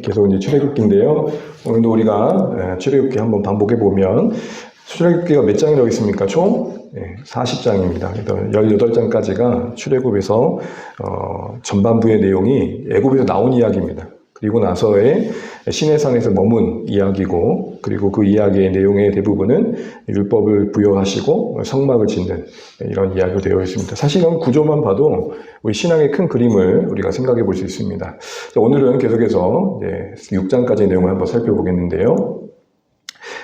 계속 이제 출애굽기인데요. 오늘도 우리가 출애굽기 한번 반복해 보면 출애굽기가 몇 장이라고 있습니까? 총 40장입니다. 18장까지가 출애굽에서 전반부의 내용이 애굽에서 나온 이야기입니다. 그리고 나서의 시내산에서 머문 이야기고, 그리고 그 이야기의 내용의 대부분은 율법을 부여하시고 성막을 짓는 이런 이야기로 되어 있습니다. 사실은 구조만 봐도 우리 신앙의 큰 그림을 우리가 생각해 볼 수 있습니다. 오늘은 계속해서 6장까지의 내용을 한번 살펴보겠는데요.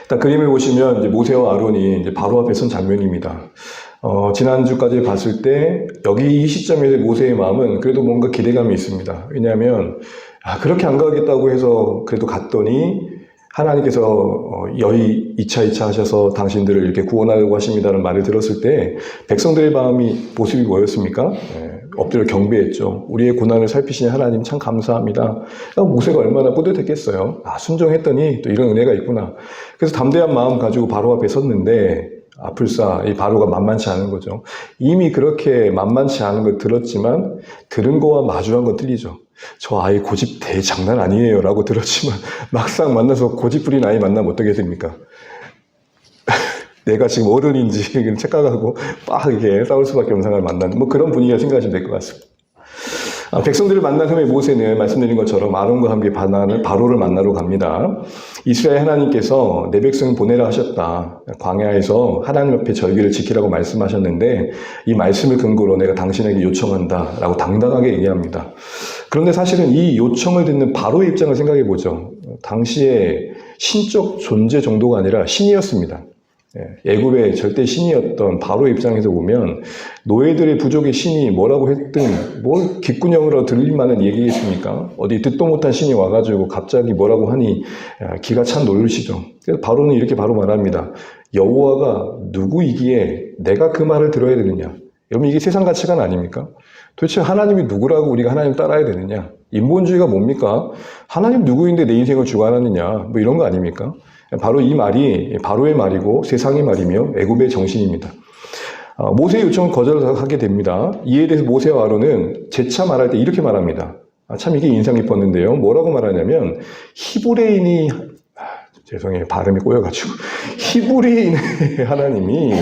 일단 그림을 보시면 이제 모세와 아론이 이제 바로 앞에 선 장면입니다. 지난주까지 봤을 때 여기 이 시점에서 모세의 마음은 그래도 뭔가 기대감이 있습니다. 왜냐하면 그렇게 안 가겠다고 해서 그래도 갔더니 하나님께서 여의 이차 하셔서 당신들을 이렇게 구원하려고 하십니다라는 말을 들었을 때 백성들의 모습이 뭐였습니까? 엎드려 경배했죠. 우리의 고난을 살피시는 하나님 참 감사합니다. 모세가 얼마나 뿌듯했겠어요. 순종했더니 또 이런 은혜가 있구나. 그래서 담대한 마음 가지고 바로 앞에 섰는데 아플싸 이 바로가 만만치 않은 거죠. 이미 그렇게 만만치 않은 걸 들었지만 들은 거와 마주한 건 틀리죠. 저 아이 고집 대장난 아니에요 라고 들었지만 막상 만나서 고집 부린 아이 만나면 어떻게 됩니까? 내가 지금 어른인지 착각하고 막 이렇게 싸울 수밖에 없는 상황을 만나는 그런 분위기가 생각하시면 될 것 같습니다. 백성들을 만난 후에 모세는 말씀드린 것처럼 아론과 함께 바로를 만나러 갑니다. 이스라엘 하나님께서 내 백성을 보내라 하셨다. 광야에서 하나님 앞에 절기를 지키라고 말씀하셨는데 이 말씀을 근거로 내가 당신에게 요청한다 라고 당당하게 얘기합니다. 그런데 사실은 이 요청을 듣는 바로의 입장을 생각해 보죠. 당시에 신적 존재 정도가 아니라 신이었습니다. 애굽의 절대 신이었던 바로의 입장에서 보면 노예들의 부족의 신이 뭐라고 했든 뭘 귓구녕으로 들릴 만한 얘기겠습니까? 어디 듣도 못한 신이 와가지고 갑자기 뭐라고 하니 기가 찬 놀라시죠. 그래서 바로는 이렇게 바로 말합니다. 여호와가 누구이기에 내가 그 말을 들어야 되느냐? 여러분 이게 세상 가치관 아닙니까? 도대체 하나님이 누구라고 우리가 하나님 따라야 되느냐? 인본주의가 뭡니까? 하나님 누구인데 내 인생을 주관하느냐? 이런 거 아닙니까? 바로 이 말이 바로의 말이고 세상의 말이며 애굽의 정신입니다. 모세의 요청을 거절하게 됩니다. 이에 대해서 모세와 아론은 재차 말할 때 이렇게 말합니다. 참 이게 인상 깊었는데요. 뭐라고 말하냐면 히브리인이 죄송해요. 발음이 꼬여가지고 히브리인의 하나님이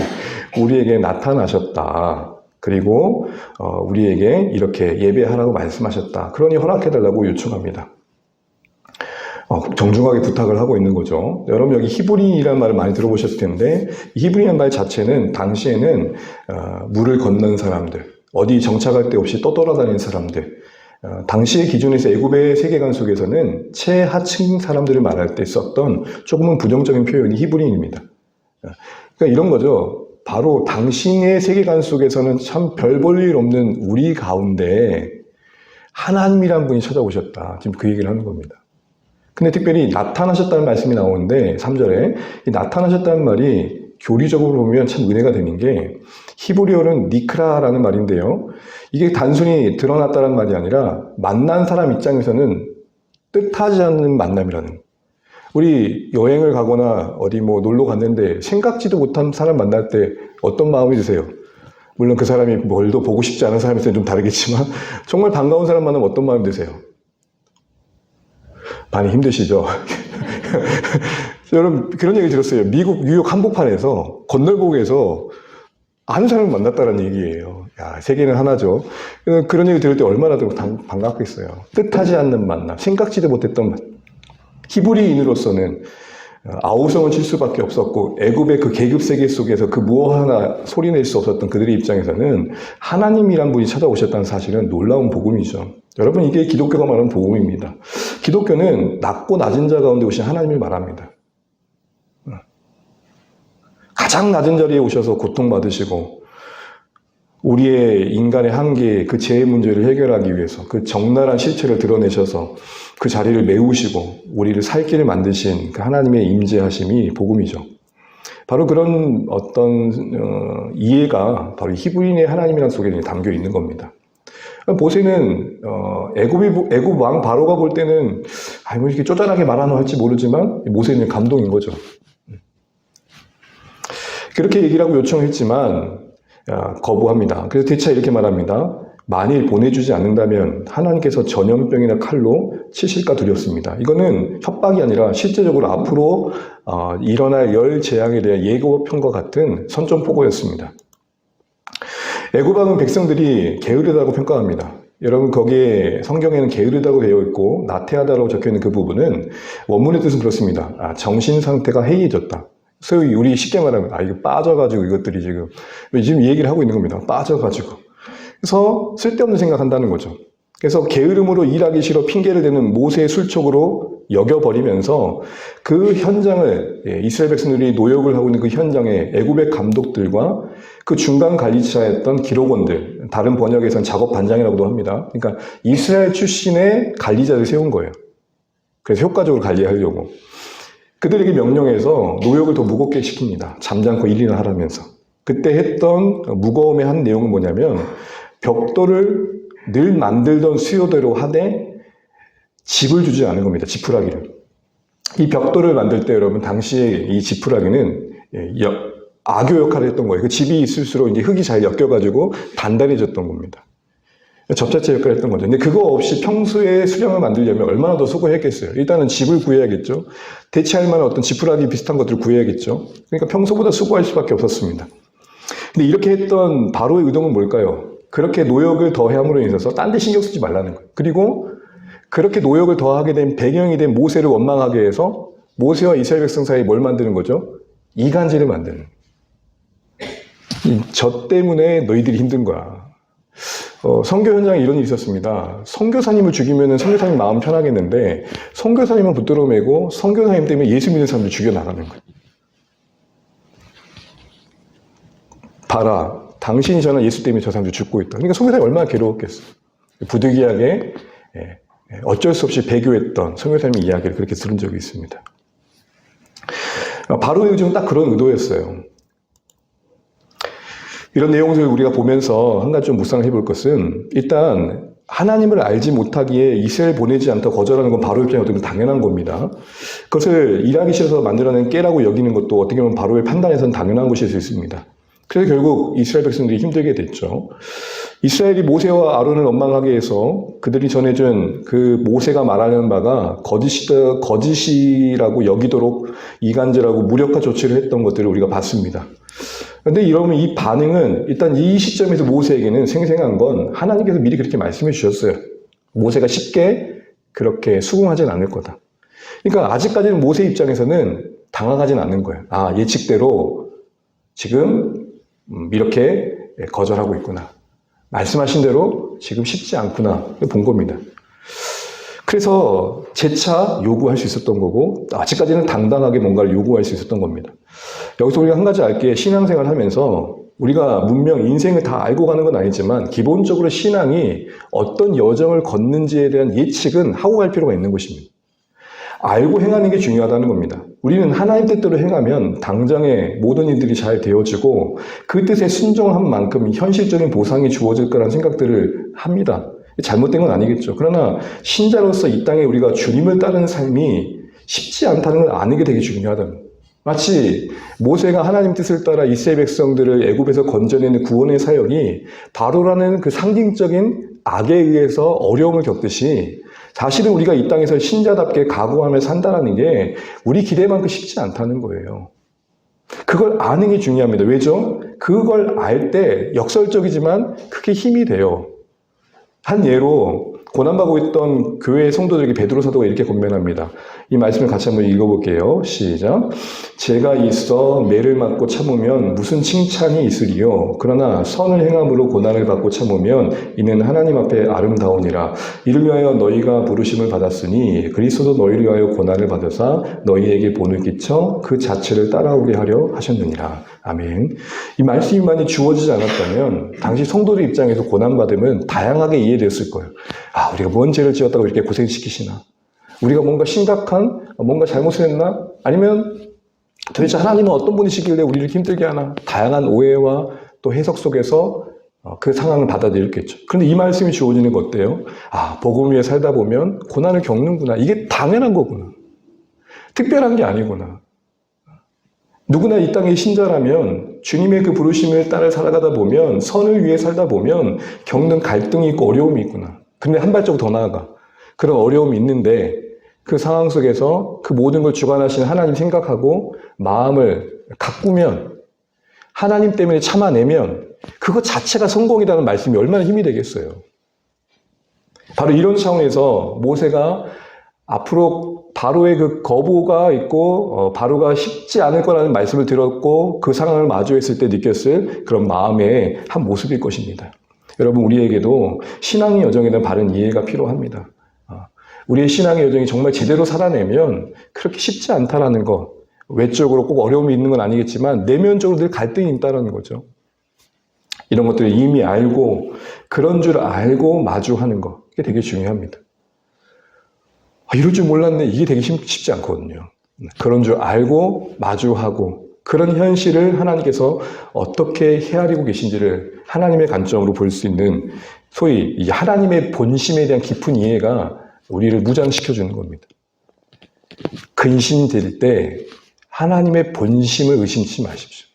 우리에게 나타나셨다. 그리고 우리에게 이렇게 예배하라고 말씀하셨다. 그러니 허락해달라고 요청합니다. 정중하게 부탁을 하고 있는 거죠. 여러분 여기 히브리인이라는 말을 많이 들어보셨을 텐데 히브리인이라는 말 자체는 당시에는 물을 건넌 사람들, 어디 정착할 데 없이 떠돌아다니는 사람들, 당시의 기준에서 애굽의 세계관 속에서는 최하층 사람들을 말할 때 썼던 조금은 부정적인 표현이 히브리인입니다. 그러니까 이런 거죠. 바로 당신의 세계관 속에서는 참 별 볼 일 없는 우리 가운데 하나님이란 분이 찾아오셨다. 지금 그 얘기를 하는 겁니다. 근데 특별히 나타나셨다는 말씀이 나오는데 3절에 이 나타나셨다는 말이 교리적으로 보면 참 은혜가 되는 게 히브리어는 니크라라는 말인데요. 이게 단순히 드러났다는 말이 아니라 만난 사람 입장에서는 뜻하지 않는 만남이라는. 우리 여행을 가거나 어디 놀러 갔는데 생각지도 못한 사람 만날 때 어떤 마음이 드세요? 물론 그 사람이 뭘도 보고 싶지 않은 사람일수는 좀 다르겠지만 정말 반가운 사람 만나면 어떤 마음이 드세요? 많이 힘드시죠? 여러분 그런 얘기 들었어요. 미국 뉴욕 한복판에서 건널목에서 아는 사람을 만났다는 얘기예요. 야, 세계는 하나죠. 그런 얘기 들을 때 얼마나 반갑겠어요. 뜻하지 않는 만남, 생각지도 못했던 만남. 히브리인으로서는 아우성을 칠 수밖에 없었고 애굽의 그 계급 세계 속에서 그 무엇 하나 소리낼 수 없었던 그들의 입장에서는 하나님이란 분이 찾아오셨다는 사실은 놀라운 복음이죠. 여러분 이게 기독교가 말하는 복음입니다. 기독교는 낮고 낮은 자 가운데 오신 하나님을 말합니다. 가장 낮은 자리에 오셔서 고통받으시고 우리의 인간의 한계, 그 죄의 문제를 해결하기 위해서 그 적나라한 실체를 드러내셔서 그 자리를 메우시고 우리를 살 길을 만드신 그 하나님의 임재하심이 복음이죠. 바로 그런 어떤 이해가 바로 히브리인의 하나님이라는 속에 담겨 있는 겁니다. 모세는 애굽 왕 바로가 볼 때는 이렇게 쪼잔하게 말하나 할지 모르지만 모세는 감동인 거죠. 그렇게 얘기를 하고 요청했지만 거부합니다. 그래서 대차 이렇게 말합니다. 만일 보내주지 않는다면 하나님께서 전염병이나 칼로 치실까 두렵습니다. 이거는 협박이 아니라 실제적으로 앞으로 일어날 열 재앙에 대한 예고편과 같은 선전포고였습니다. 애굽왕은 백성들이 게으르다고 평가합니다. 여러분 거기에 성경에는 게으르다고 되어 있고 나태하다라고 적혀있는 그 부분은 원문의 뜻은 그렇습니다. 정신 상태가 해이해졌다. 소위 우리 쉽게 말하면 이거 빠져가지고 이것들이 지금 이 얘기를 하고 있는 겁니다. 빠져가지고. 그래서 쓸데없는 생각한다는 거죠. 그래서 게으름으로 일하기 싫어 핑계를 대는 모세의 술촉으로 여겨버리면서 그 현장을 이스라엘 백성들이 노역을 하고 있는 그 현장에 애굽의 감독들과 그 중간 관리자였던 기록원들, 다른 번역에서는 작업 반장이라고도 합니다. 그러니까 이스라엘 출신의 관리자를 세운 거예요. 그래서 효과적으로 관리하려고. 그들에게 명령해서 노역을 더 무겁게 시킵니다. 잠잠고 일이나 하라면서. 그때 했던 무거움의 한 내용은 뭐냐면 벽돌을 늘 만들던 수요대로 하되 집을 주지 않은 겁니다. 지푸라기를. 이 벽돌을 만들 때 여러분 당시에 이 지푸라기는 악교 역할을 했던 거예요. 그 집이 있을수록 이제 흙이 잘 엮여가지고 단단해졌던 겁니다. 접착제 역할을 했던 거죠. 근데 그거 없이 평소에 수령을 만들려면 얼마나 더 수고했겠어요. 일단은 집을 구해야겠죠. 대체할 만한 어떤 지푸라기 비슷한 것들을 구해야겠죠. 그러니까 평소보다 수고할 수밖에 없었습니다. 근데 이렇게 했던 바로의 의도는 뭘까요? 그렇게 노역을 더함으로 인해서 딴 데 신경 쓰지 말라는 거예요. 그리고 그렇게 노역을 더하게 된 배경이 된 모세를 원망하게 해서 모세와 이스라엘 백성 사이에 뭘 만드는 거죠? 이간질을 만드는 거예요. 저 때문에 너희들이 힘든 거야. 선교 현장에 이런 일이 있었습니다. 선교사님을 죽이면 선교사님 마음 편하겠는데 선교사님은 붙들어 매고 선교사님 때문에 예수 믿는 사람들 죽여나가는 거예요. 봐라. 당신이 전한 예수 때문에 저 사람들 죽고 있다. 그러니까 선교사님이 얼마나 괴로웠겠어. 부득이하게 어쩔 수 없이 배교했던 선교사님의 이야기를 그렇게 들은 적이 있습니다. 바로의 의도는 딱 그런 의도였어요. 이런 내용들을 우리가 보면서 한 가지 좀 묵상을 해볼 것은 일단 하나님을 알지 못하기에 이스라엘 보내지 않다 거절하는 건 바로의 입장에 어떻게 보면 당연한 겁니다. 그것을 일하기 싫어서 만들어낸 깨라고 여기는 것도 어떻게 보면 바로의 판단에서는 당연한 것일 수 있습니다. 그래서 결국 이스라엘 백성들이 힘들게 됐죠. 이스라엘이 모세와 아론을 원망하게 해서 그들이 전해준 그 모세가 말하는 바가 거짓이라고 여기도록 이간질하고 무력화 조치를 했던 것들을 우리가 봤습니다. 그런데 이러면 이 반응은 일단 이 시점에서 모세에게는 생생한 건 하나님께서 미리 그렇게 말씀해 주셨어요. 모세가 쉽게 그렇게 수긍하진 않을 거다. 그러니까 아직까지는 모세 입장에서는 당황하진 않는 거예요. 예측대로 지금 이렇게 거절하고 있구나. 말씀하신 대로 지금 쉽지 않구나. 본 겁니다. 그래서 재차 요구할 수 있었던 거고 아직까지는 당당하게 뭔가를 요구할 수 있었던 겁니다. 여기서 우리가 한 가지 알 게 신앙생활을 하면서 우리가 문명, 인생을 다 알고 가는 건 아니지만 기본적으로 신앙이 어떤 여정을 걷는지에 대한 예측은 하고 갈 필요가 있는 것입니다. 알고 행하는 게 중요하다는 겁니다. 우리는 하나님 뜻대로 행하면 당장에 모든 일들이 잘 되어지고 그 뜻에 순종한 만큼 현실적인 보상이 주어질 거라는 생각들을 합니다. 잘못된 건 아니겠죠. 그러나 신자로서 이 땅에 우리가 주님을 따르는 삶이 쉽지 않다는 걸 아는 게 되게 중요하다. 마치 모세가 하나님 뜻을 따라 이스라엘 백성들을 애굽에서 건져내는 구원의 사역이 바로라는 그 상징적인 악에 의해서 어려움을 겪듯이 사실은 우리가 이 땅에서 신자답게 각오하며 산다는 게 우리 기대만큼 쉽지 않다는 거예요. 그걸 아는 게 중요합니다. 왜죠? 그걸 알 때 역설적이지만 크게 힘이 돼요. 한 예로 고난받고 있던 교회의 성도들에게 베드로 사도가 이렇게 권면합니다. 이 말씀을 같이 한번 읽어볼게요. 시작. 제가 있어 매를 맞고 참으면 무슨 칭찬이 있으리요. 그러나 선을 행함으로 고난을 받고 참으면 이는 하나님 앞에 아름다우니라. 이를 위하여 너희가 부르심을 받았으니 그리스도도 너희를 위하여 고난을 받으사 너희에게 본을 끼쳐 그 자체를 따라오게 하려 하셨느니라. 아멘. 이 말씀이 많이 주어지지 않았다면 당시 성도들 입장에서 고난받으면 다양하게 이해됐을 거예요. 우리가 뭔 죄를 지었다고 이렇게 고생시키시나? 우리가 뭔가 심각한, 뭔가 잘못을 했나? 아니면 도대체 하나님은 어떤 분이시길래 우리를 힘들게 하나? 다양한 오해와 또 해석 속에서 그 상황을 받아들였겠죠. 그런데 이 말씀이 주어지는 거 어때요? 복음 위에 살다 보면 고난을 겪는구나. 이게 당연한 거구나. 특별한 게 아니구나. 누구나 이 땅의 신자라면 주님의 그 부르심을 따라 살아가다 보면, 선을 위해 살다 보면 겪는 갈등이 있고 어려움이 있구나. 근데 한 발자국 더 나아가. 그런 어려움이 있는데 그 상황 속에서 그 모든 걸 주관하시는 하나님 생각하고 마음을 가꾸면, 하나님 때문에 참아내면 그것 자체가 성공이라는 말씀이 얼마나 힘이 되겠어요. 바로 이런 차원에서 모세가 앞으로 바로의 그 거부가 있고 바로가 쉽지 않을 거라는 말씀을 들었고 그 상황을 마주했을 때 느꼈을 그런 마음의 한 모습일 것입니다. 여러분, 우리에게도 신앙의 여정에 대한 바른 이해가 필요합니다. 우리의 신앙의 여정이 정말 제대로 살아내면 그렇게 쉽지 않다라는 것, 외적으로 꼭 어려움이 있는 건 아니겠지만 내면적으로 늘 갈등이 있다는 거죠. 이런 것들을 이미 알고 그런 줄 알고 마주하는 것, 이게 되게 중요합니다. 이럴 줄 몰랐네, 이게 되게 쉽지 않거든요. 그런 줄 알고 마주하고 그런 현실을 하나님께서 어떻게 헤아리고 계신지를 하나님의 관점으로 볼 수 있는, 소위 이 하나님의 본심에 대한 깊은 이해가 우리를 무장시켜주는 겁니다. 근심될 때 하나님의 본심을 의심치 마십시오.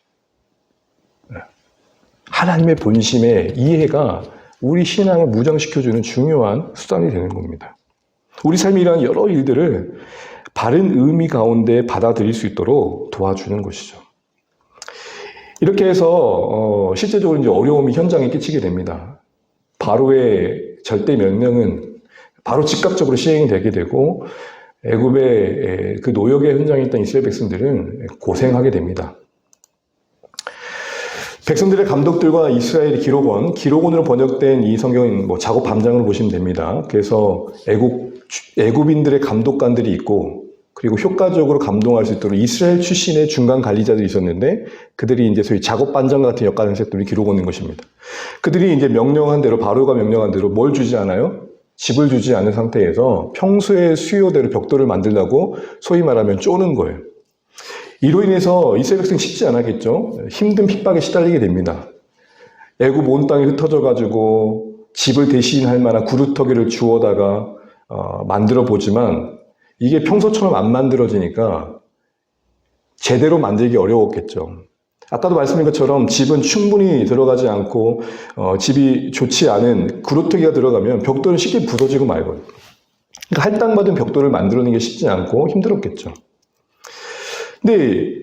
하나님의 본심의 이해가 우리 신앙을 무장시켜주는 중요한 수단이 되는 겁니다. 우리 삶에 이러한 여러 일들을 바른 의미 가운데 받아들일 수 있도록 도와주는 것이죠. 이렇게 해서 실제적으로 이제 어려움이 현장에 끼치게 됩니다. 바로의 절대 명령은 바로 즉각적으로 시행이 되게 되고 애굽의 그 노역의 현장에 있던 이스라엘 백성들은 고생하게 됩니다. 백성들의 감독들과 이스라엘의 기록원으로 번역된 이 성경은 작업 밤장으로 보시면 됩니다. 그래서 애굽인들의 감독관들이 있고, 그리고 효과적으로 감동할 수 있도록 이스라엘 출신의 중간 관리자들이 있었는데, 그들이 이제 소위 작업 반장 같은 역할을 했던 기록원인 것입니다. 그들이 이제 명령한 대로, 바로가 명령한 대로 뭘 주지 않아요? 집을 주지 않은 상태에서 평소의 수요대로 벽돌을 만들려고 소위 말하면 쪼는 거예요. 이로 인해서 이스라엘 백성이 쉽지 않았겠죠. 힘든 핍박에 시달리게 됩니다. 애굽 온 땅이 흩어져가지고 집을 대신할 만한 구루터기를 주워다가 만들어 보지만 이게 평소처럼 안 만들어지니까 제대로 만들기 어려웠겠죠. 아까도 말씀드린 것처럼 집은 충분히 들어가지 않고 집이 좋지 않은 구루터기가 들어가면 벽돌은 쉽게 부서지고 말거든요. 그러니까 할당받은 벽돌을 만들어내는 게 쉽지 않고 힘들었겠죠. 근데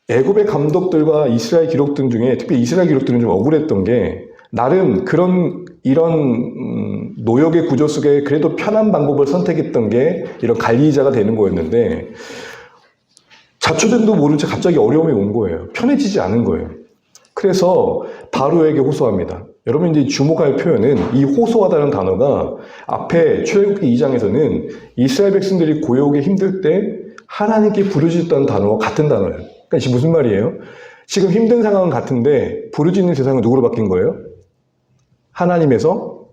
애굽의 감독들과 이스라엘 기록들 중에 특히 이스라엘 기록들은 좀 억울했던 게, 나름 이런 노역의 구조 속에 그래도 편한 방법을 선택했던 게 이런 관리자가 되는 거였는데, 자초된도 모른 채 갑자기 어려움이 온 거예요. 편해지지 않은 거예요. 그래서 바로에게 호소합니다. 여러분, 이제 주목할 표현은 이 호소하다는 단어가 앞에 출애굽기 2장에서는 이스라엘 백성들이 고역에 힘들 때 하나님께 부르짖었다는 단어와 같은 단어예요. 그러니까 지금 무슨 말이에요? 지금 힘든 상황은 같은데 부르짖는 세상은 누구로 바뀐 거예요? 하나님에서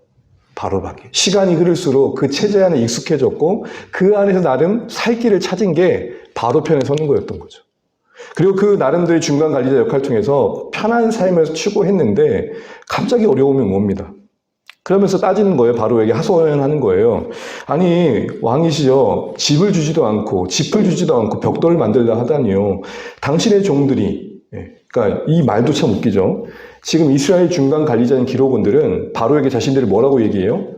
바로 바뀌어요. 시간이 흐를수록 그 체제 안에 익숙해졌고 그 안에서 나름 살 길을 찾은 게 바로 편에 서는 거였던 거죠. 그리고 그 나름대로의 중간 관리자 역할을 통해서 편한 삶을 추구했는데 갑자기 어려움이 옵니다. 그러면서 따지는 거예요. 바로에게 하소연하는 거예요. 아니, 왕이시여, 집을 주지도 않고 짚을 주지도 않고 벽돌을 만들려 하다니요. 당신의 종들이, 그러니까 이 말도 참 웃기죠. 지금 이스라엘 중간 관리자인 기록원들은 바로에게 자신들이 뭐라고 얘기해요?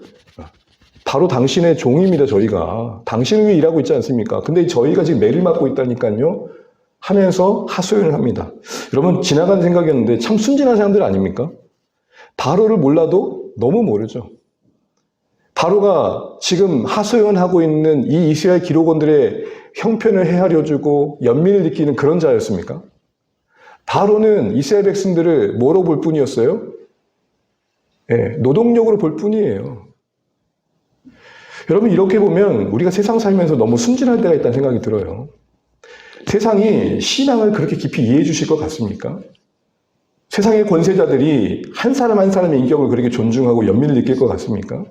바로 당신의 종입니다, 저희가. 당신을 위해 일하고 있지 않습니까? 근데 저희가 지금 매를 맞고 있다니까요. 하면서 하소연을 합니다. 여러분, 지나가는 생각이었는데 참 순진한 사람들 아닙니까? 바로를 몰라도 너무 모르죠. 바로가 지금 하소연하고 있는 이 이스라엘 기록원들의 형편을 헤아려주고 연민을 느끼는 그런 자였습니까? 바로는 이스라엘 백성들을 뭐로 볼 뿐이었어요? 노동력으로 볼 뿐이에요. 여러분, 이렇게 보면 우리가 세상 살면서 너무 순진할 때가 있다는 생각이 들어요. 세상이 신앙을 그렇게 깊이 이해해 주실 것 같습니까? 세상의 권세자들이 한 사람 한 사람의 인격을 그렇게 존중하고 연민을 느낄 것 같습니까?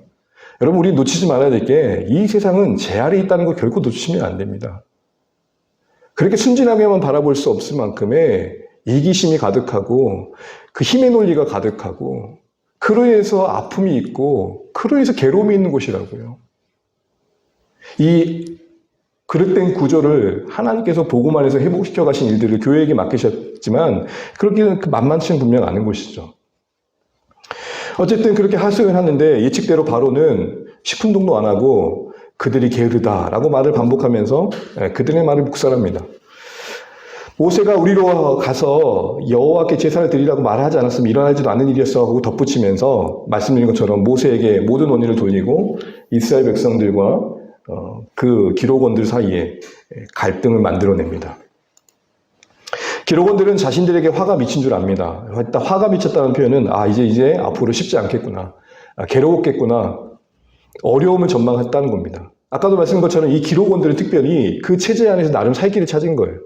여러분, 우리 놓치지 말아야 될 게 이 세상은 제 아래 있다는 거 결코 놓치시면 안 됩니다. 그렇게 순진하게만 바라볼 수 없을 만큼의 이기심이 가득하고 그 힘의 논리가 가득하고 그로 인해서 아픔이 있고 그로 인해서 괴로움이 있는 곳이라고요. 이 그릇된 구조를 하나님께서 보고만 해서 회복시켜 가신 일들을 교회에게 맡기셨지만 그렇게는 만만치는 분명 않은 것이죠. 어쨌든 그렇게 하소연 하는데 예측대로 바로는 시큰둥도 안 하고 그들이 게으르다라고 말을 반복하면서 그들의 말을 묵살합니다. 모세가 우리로 가서 여호와께 제사를 드리라고 말하지 않았으면 일어나지도 않는 일이었어 하고 덧붙이면서 말씀드린 것처럼 모세에게 모든 원인을 돌리고 이스라엘 백성들과 그 기록원들 사이에 갈등을 만들어냅니다. 기록원들은 자신들에게 화가 미친 줄 압니다. 화가 미쳤다는 표현은 이제 앞으로 쉽지 않겠구나, 괴로웠겠구나, 어려움을 전망했다는 겁니다. 아까도 말씀드린 것처럼 이 기록원들은 특별히 그 체제 안에서 나름 살 길을 찾은 거예요.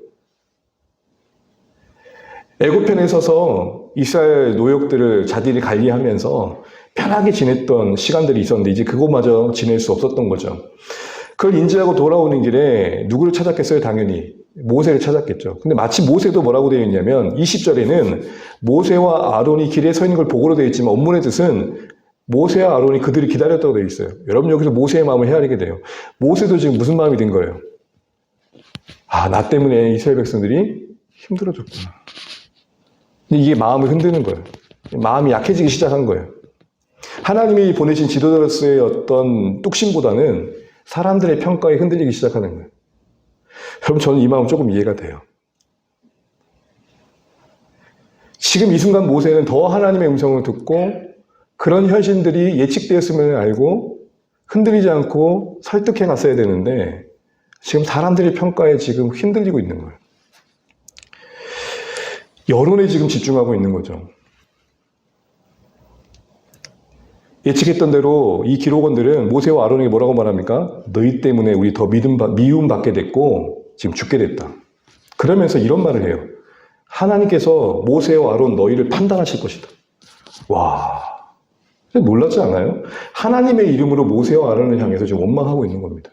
애굽편에 서서 이스라엘 노역들을 자기들이 관리하면서 편하게 지냈던 시간들이 있었는데 이제 그것마저 지낼 수 없었던 거죠. 그걸 인지하고 돌아오는 길에 누구를 찾았겠어요? 당연히 모세를 찾았겠죠. 근데 마치 모세도 뭐라고 되어 있냐면 20절에는 모세와 아론이 길에 서 있는 걸 보고로 되어 있지만 원문의 뜻은 모세와 아론이 그들을 기다렸다고 되어 있어요. 여러분 여기서 모세의 마음을 헤아리게 돼요. 모세도 지금 무슨 마음이 든 거예요? 나 때문에 이스라엘 백성들이 힘들어졌구나. 이게 마음을 흔드는 거예요. 마음이 약해지기 시작한 거예요. 하나님이 보내신 지도자로서의 어떤 뚝심보다는 사람들의 평가에 흔들리기 시작하는 거예요. 여러분 저는 이 마음 조금 이해가 돼요. 지금 이 순간 모세는 더 하나님의 음성을 듣고 그런 현실들이 예측되었음을 알고 흔들리지 않고 설득해 갔어야 되는데 지금 사람들의 평가에 지금 흔들리고 있는 거예요. 여론에 지금 집중하고 있는 거죠. 예측했던 대로 이 기록원들은 모세와 아론에게 뭐라고 말합니까? 너희 때문에 우리 더 미움받게 됐고 지금 죽게 됐다. 그러면서 이런 말을 해요. 하나님께서 모세와 아론 너희를 판단하실 것이다. 와, 놀랍지 않아요? 하나님의 이름으로 모세와 아론을 향해서 지금 원망하고 있는 겁니다.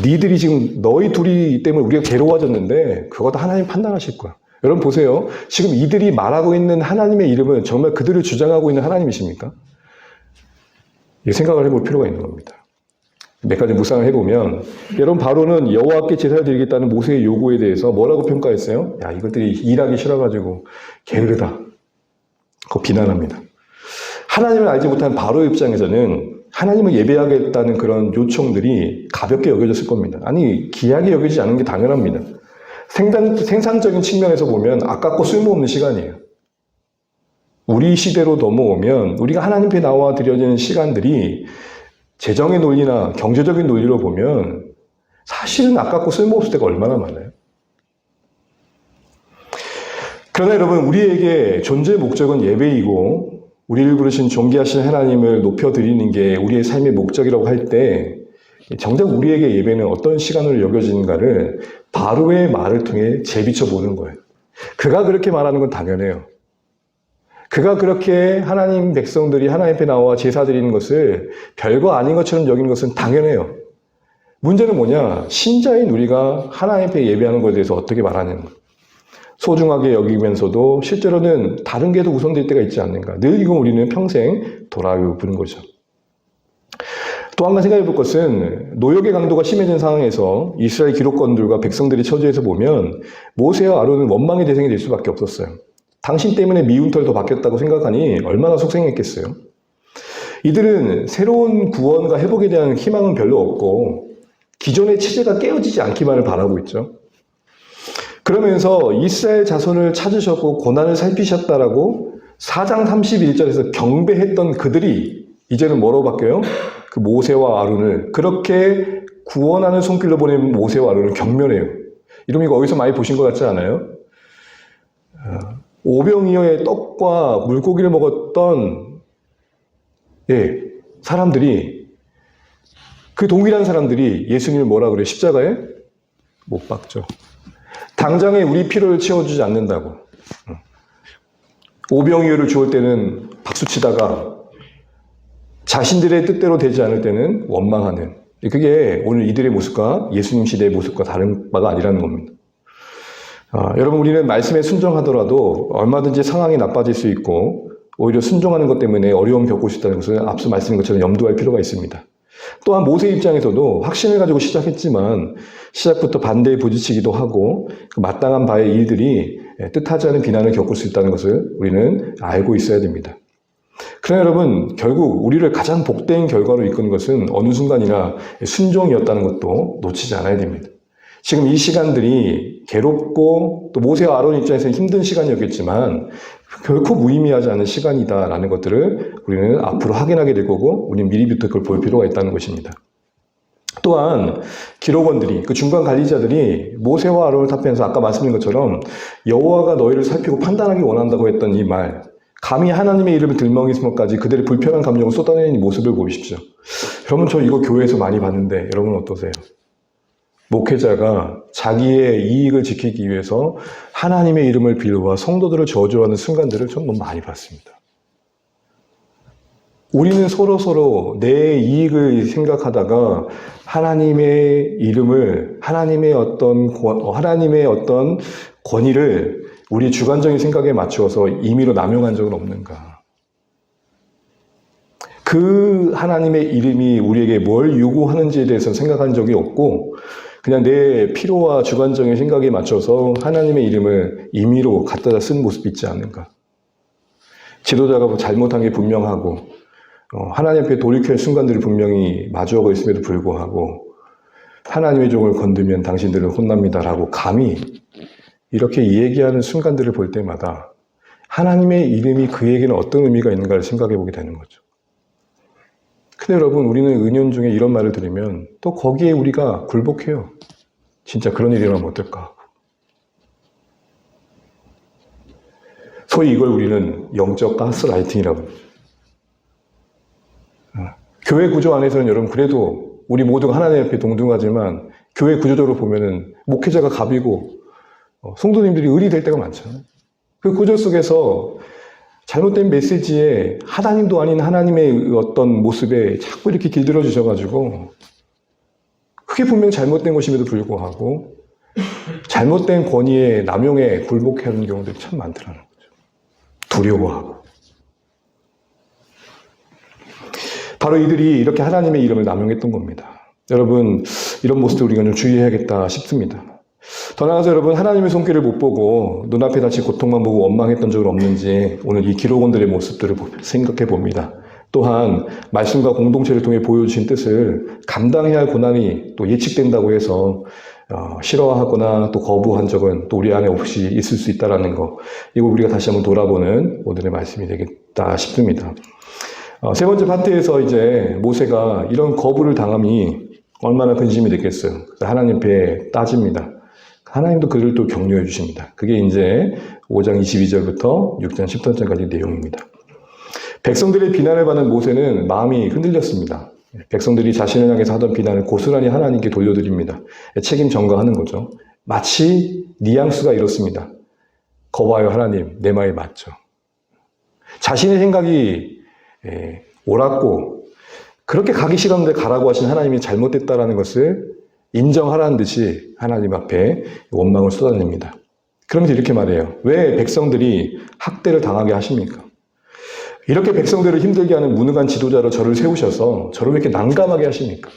니들이 지금 너희 둘이 때문에 우리가 괴로워졌는데 그거 다 하나님 판단하실 거야. 여러분 보세요. 지금 이들이 말하고 있는 하나님의 이름은 정말 그들을 주장하고 있는 하나님이십니까? 생각을 해볼 필요가 있는 겁니다. 몇 가지 묵상을 해보면 여러분 바로는 여호와께 제사를 드리겠다는 모세의 요구에 대해서 뭐라고 평가했어요? 이것들이 일하기 싫어가지고 게으르다. 그거 비난합니다. 하나님을 알지 못한 바로의 입장에서는 하나님을 예배하겠다는 그런 요청들이 가볍게 여겨졌을 겁니다. 귀하게 여겨지지 않은 게 당연합니다. 생산적인 측면에서 보면 아깝고 쓸모없는 시간이에요. 우리 시대로 넘어오면 우리가 하나님 앞에 나와 드려지는 시간들이 재정의 논리나 경제적인 논리로 보면 사실은 아깝고 쓸모없을 때가 얼마나 많아요. 그러나 여러분 우리에게 존재의 목적은 예배이고 우리를 부르신 존귀하신 하나님을 높여드리는 게 우리의 삶의 목적이라고 할 때 정작 우리에게 예배는 어떤 시간으로 여겨지는가를 바로의 말을 통해 재비춰 보는 거예요. 그가 그렇게 말하는 건 당연해요. 그가 그렇게 하나님 백성들이 하나님 앞에 나와 제사 드리는 것을 별거 아닌 것처럼 여기는 것은 당연해요. 문제는 뭐냐? 신자인 우리가 하나님 앞에 예배하는 것에 대해서 어떻게 말하는 거. 소중하게 여기면서도 실제로는 다른 게 더 우선될 때가 있지 않는가. 늘 이건 우리는 평생 돌아보는 거죠. 또 한 가지 생각해 볼 것은 노역의 강도가 심해진 상황에서 이스라엘 기록관들과 백성들의 처지에서 보면 모세와 아론은 원망의 대상이 될 수밖에 없었어요. 당신 때문에 미운 털도 바뀌었다고 생각하니 얼마나 속상했겠어요. 이들은 새로운 구원과 회복에 대한 희망은 별로 없고 기존의 체제가 깨어지지 않기만을 바라고 있죠. 그러면서 이스라엘 자손을 찾으셨고 고난을 살피셨다라고 4장 31절에서 경배했던 그들이 이제는 뭐로 바뀌어요? 그 모세와 아론을 그렇게 구원하는 손길로 보낸 모세와 아론을 경멸해요. 이런 거 어디서 많이 보신 것 같지 않아요? 오병이어의 떡과 물고기를 먹었던 사람들이 그 동일한 사람들이 예수님을 뭐라 그래요? 십자가에 못 박죠. 당장에 우리 필요를 채워주지 않는다고. 오병이어를 주울 때는 박수치다가 자신들의 뜻대로 되지 않을 때는 원망하는. 그게 오늘 이들의 모습과 예수님 시대의 모습과 다른 바가 아니라는 겁니다. 여러분 우리는 말씀에 순종하더라도 얼마든지 상황이 나빠질 수 있고 오히려 순종하는 것 때문에 어려움 겪을 수 있다는 것을 앞서 말씀드린 것처럼 염두할 필요가 있습니다. 또한 모세 입장에서도 확신을 가지고 시작했지만 시작부터 반대에 부딪히기도 하고 그 마땅한 바의 일들이 뜻하지 않은 비난을 겪을 수 있다는 것을 우리는 알고 있어야 됩니다. 그러나 여러분, 결국 우리를 가장 복된 결과로 이끄는 것은 어느 순간이나 순종이었다는 것도 놓치지 않아야 됩니다. 지금 이 시간들이 괴롭고 또 모세와 아론 입장에서는 힘든 시간이었겠지만 결코 무의미하지 않은 시간이다라는 것들을 우리는 앞으로 확인하게 될 거고 우리는 미리부터 그걸 볼 필요가 있다는 것입니다. 또한 기록원들이 그 중간 관리자들이 모세와 아론을 답변해서 아까 말씀드린 것처럼 여호와가 너희를 살피고 판단하기 원한다고 했던 이 말, 감히 하나님의 이름을 들먹이면서까지 그들의 불편한 감정을 쏟아내는 모습을 보십시오. 여러분, 저 이거 교회에서 많이 봤는데 여러분 어떠세요? 목회자가 자기의 이익을 지키기 위해서 하나님의 이름을 빌어와 성도들을 저주하는 순간들을 전 너무 많이 봤습니다. 우리는 서로 내 이익을 생각하다가 하나님의 이름을, 하나님의 어떤 권위를 우리 주관적인 생각에 맞추어서 임의로 남용한 적은 없는가? 그 하나님의 이름이 우리에게 뭘 요구하는지에 대해서 생각한 적이 없고 그냥 내 필요와 주관적인 생각에 맞춰서 하나님의 이름을 임의로 갖다가 쓴 모습이 있지 않는가? 지도자가 뭐 잘못한 게 분명하고 하나님 앞에 돌이킬 순간들을 분명히 마주하고 있음에도 불구하고 하나님의 종을 건드면 당신들은 혼납니다라고 감히 이렇게 얘기하는 순간들을 볼 때마다 하나님의 이름이 그에게는 어떤 의미가 있는가를 생각해 보게 되는 거죠. 근데 여러분, 우리는 은연중에 이런 말을 들으면 또 거기에 우리가 굴복해요. 진짜 그런 일이 일어나면 어떨까? 소위 이걸 우리는 영적 가스라이팅이라고 합니다. 교회 구조 안에서는 여러분 그래도 우리 모두가 하나님 앞에 동등하지만 교회 구조적으로 보면은 목회자가 갑이고 성도님들이 을이 될 때가 많잖아요. 그 구조 속에서 잘못된 메시지에 하나님도 아닌 하나님의 어떤 모습에 자꾸 이렇게 길들여 주셔가지고 그게 분명 잘못된 것임에도 불구하고 잘못된 권위에 남용에 굴복하는 경우들이 참 많더라는 거죠. 두려워하고. 바로 이들이 이렇게 하나님의 이름을 남용했던 겁니다. 여러분, 이런 모습도 우리가 좀 주의해야겠다 싶습니다. 더 나아가서 여러분, 하나님의 손길을 못 보고 눈앞에 닥친 고통만 보고 원망했던 적은 없는지 오늘 이 기록원들의 모습들을 생각해 봅니다. 또한 말씀과 공동체를 통해 보여주신 뜻을 감당해야 할 고난이 또 예측된다고 해서 싫어하거나 또 거부한 적은 또 우리 안에 없이 있을 수 있다는 거, 이거 우리가 다시 한번 돌아보는 오늘의 말씀이 되겠다 싶습니다. 세 번째 파트에서 이제 모세가 이런 거부를 당함이 얼마나 근심이 됐겠어요. 하나님 앞에 따집니다. 하나님도 그를 또 격려해 주십니다. 그게 이제 5장 22절부터 6장 13절까지 내용입니다. 백성들의 비난을 받는 모세는 마음이 흔들렸습니다. 백성들이 자신을 향해서 하던 비난을 고스란히 하나님께 돌려드립니다. 책임 전가하는 거죠. 마치 뉘앙스가 이렇습니다. 거봐요 하나님, 내 말이 맞죠. 자신의 생각이 옳았고 그렇게 가기 싫었는데 가라고 하신 하나님이 잘못됐다라는 것을 인정하라는 듯이 하나님 앞에 원망을 쏟아냅니다. 그러면서 이렇게 말해요. 왜 백성들이 학대를 당하게 하십니까? 이렇게 백성들을 힘들게 하는 무능한 지도자로 저를 세우셔서 저를 왜 이렇게 난감하게 하십니까?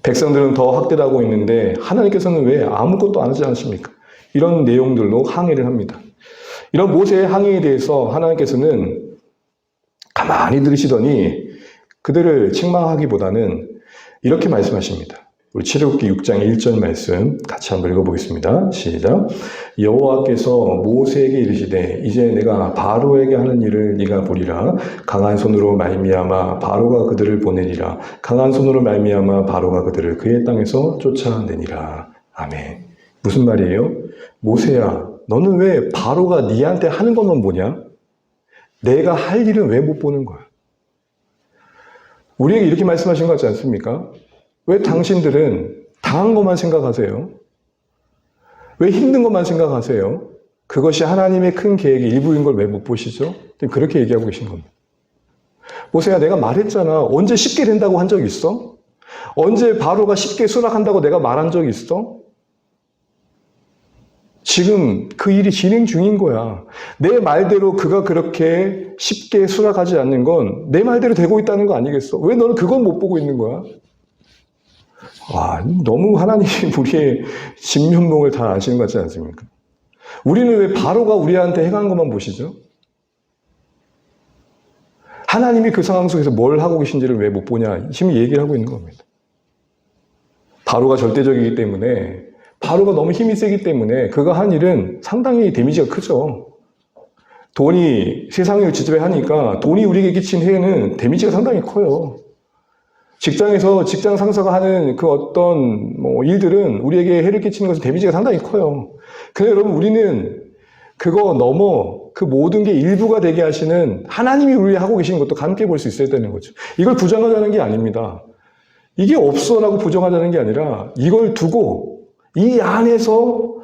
백성들은 더 학대를 하고 있는데 하나님께서는 왜 아무것도 안 하지 않습니까? 이런 내용들로 항의를 합니다. 이런 모세의 항의에 대해서 하나님께서는 가만히 들으시더니 그들을 책망하기보다는 이렇게 말씀하십니다. 우리 출애굽기 6장 1절 말씀 같이 한번 읽어보겠습니다. 시작. 여호와께서 모세에게 이르시되 이제 내가 바로에게 하는 일을 네가 보리라. 강한 손으로 말미암아 바로가 그들을 보내리라. 강한 손으로 말미암아 바로가 그들을 그의 땅에서 쫓아내니라. 아멘. 무슨 말이에요? 모세야, 너는 왜 바로가 네한테 하는 것만 보냐? 내가 할 일은 왜 못 보는 거야? 우리에게 이렇게 말씀하신 것 같지 않습니까? 왜 당신들은 당한 것만 생각하세요? 왜 힘든 것만 생각하세요? 그것이 하나님의 큰 계획의 일부인 걸 왜 못 보시죠? 그렇게 얘기하고 계신 겁니다. 모세야, 내가 말했잖아. 언제 쉽게 된다고 한 적 있어? 언제 바로가 쉽게 수락한다고 내가 말한 적 있어? 지금 그 일이 진행 중인 거야. 내 말대로 그가 그렇게 쉽게 수락하지 않는 건 내 말대로 되고 있다는 거 아니겠어? 왜 너는 그건 못 보고 있는 거야? 와, 너무 하나님이 우리의 진면목을 다 아시는 것 같지 않습니까? 우리는 왜 바로가 우리한테 행한 것만 보시죠? 하나님이 그 상황 속에서 뭘 하고 계신지를 왜 못 보냐? 지금 얘기를 하고 있는 겁니다. 바로가 절대적이기 때문에, 바로가 너무 힘이 세기 때문에 그가 한 일은 상당히 데미지가 크죠. 돈이 세상을 지배하니까 돈이 우리에게 끼친 해는 데미지가 상당히 커요. 직장에서 직장 상사가 하는 그 어떤 일들은 우리에게 해를 끼치는 것은 데미지가 상당히 커요. 근데 여러분, 우리는 그거 넘어 그 모든 게 일부가 되게 하시는 하나님이 우리 하고 계시는 것도 함께 볼 수 있어야 되는 거죠. 이걸 부정하자는 게 아닙니다. 이게 없어라고 부정하자는 게 아니라 이걸 두고 이 안에서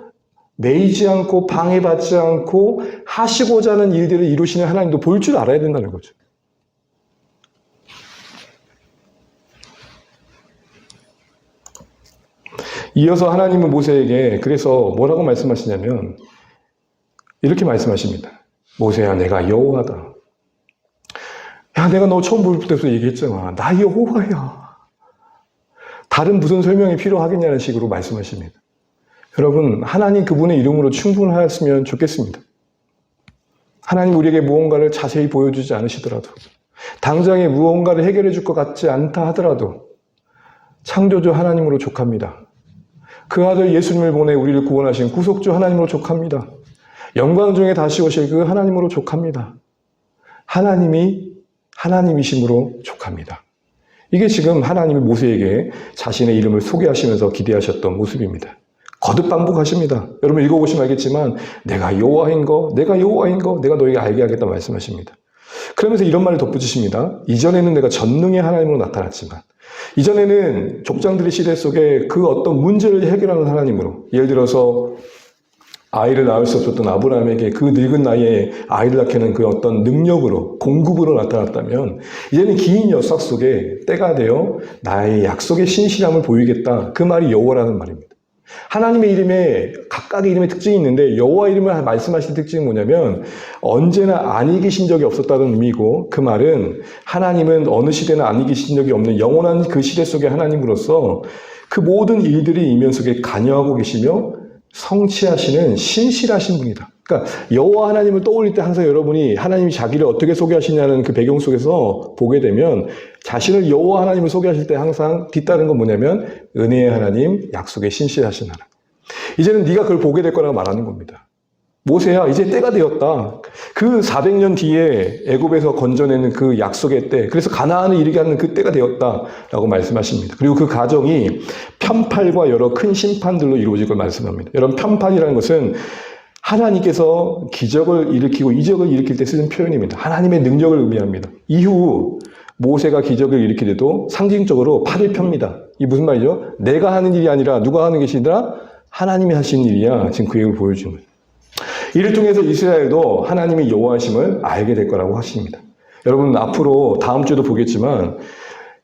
매이지 않고 방해받지 않고 하시고자 하는 일들을 이루시는 하나님도 볼 줄 알아야 된다는 거죠. 이어서 하나님은 모세에게 그래서 뭐라고 말씀하시냐면 이렇게 말씀하십니다. 모세야, 내가 여호와다. 야, 내가 너 처음 볼 때부터 얘기했잖아. 나 여호와야. 다른 무슨 설명이 필요하겠냐는 식으로 말씀하십니다. 여러분, 하나님 그분의 이름으로 충분하였으면 좋겠습니다. 하나님 우리에게 무언가를 자세히 보여주지 않으시더라도, 당장에 무언가를 해결해 줄 것 같지 않다 하더라도 창조주 하나님으로 족합니다. 그 아들 예수님을 보내 우리를 구원하신 구속주 하나님으로 족합니다. 영광 중에 다시 오실 그 하나님으로 족합니다. 하나님이 하나님이심으로 족합니다. 이게 지금 하나님이 모세에게 자신의 이름을 소개하시면서 기대하셨던 모습입니다. 거듭 반복하십니다. 여러분 읽어보시면 알겠지만 내가 여호와인 거, 내가 여호와인 거, 내가 너에게 알게 하겠다 말씀하십니다. 그러면서 이런 말을 덧붙이십니다. 이전에는 내가 전능의 하나님으로 나타났지만 이전에는 족장들의 시대 속에 그 어떤 문제를 해결하는 하나님으로, 예를 들어서 아이를 낳을 수 없었던 아브라함에게 그 늙은 나이에 아이를 낳게는 그 어떤 능력으로, 공급으로 나타났다면 이제는 긴 역사 속에 때가 되어 나의 약속의 신실함을 보이겠다. 그 말이 여호와라는 말입니다. 하나님의 이름에 각각의 이름의 특징이 있는데 여호와 이름을 말씀하신 특징은 뭐냐면 언제나 안이 계신 적이 없었다는 의미고, 그 말은 하나님은 어느 시대나 안이 계신 적이 없는 영원한 그 시대 속의 하나님으로서 그 모든 일들이 이면 속에 관여하고 계시며 성취하시는 신실하신 분이다. 그러니까 여호와 하나님을 떠올릴 때 항상 여러분이 하나님이 자기를 어떻게 소개하시냐는 그 배경 속에서 보게 되면 자신을 여호와 하나님을 소개하실 때 항상 뒤따른 건 뭐냐면 은혜의 하나님, 약속의 신실하신 하나님. 이제는 네가 그걸 보게 될 거라고 말하는 겁니다. 모세야, 이제 때가 되었다. 그 400년 뒤에 애굽에서 건져내는 그 약속의 때, 그래서 가나안을 이르게 하는 그 때가 되었다라고 말씀하십니다. 그리고 그 과정이 편팔과 여러 큰 심판들로 이루어질 걸 말씀합니다. 여러분, 편팔이라는 것은 하나님께서 기적을 일으키고 이적을 일으킬 때 쓰는 표현입니다. 하나님의 능력을 의미합니다. 이후 모세가 기적을 일으키려도 상징적으로 팔을 펴니다. 이게 무슨 말이죠? 내가 하는 일이 아니라 누가 하는 것이더라? 하나님이 하신 일이야. 지금 그 얘기를 보여주는 거예요. 이를 통해서 이스라엘도 하나님의 여호와심을 알게 될 거라고 하십니다. 여러분, 앞으로 다음 주에도 보겠지만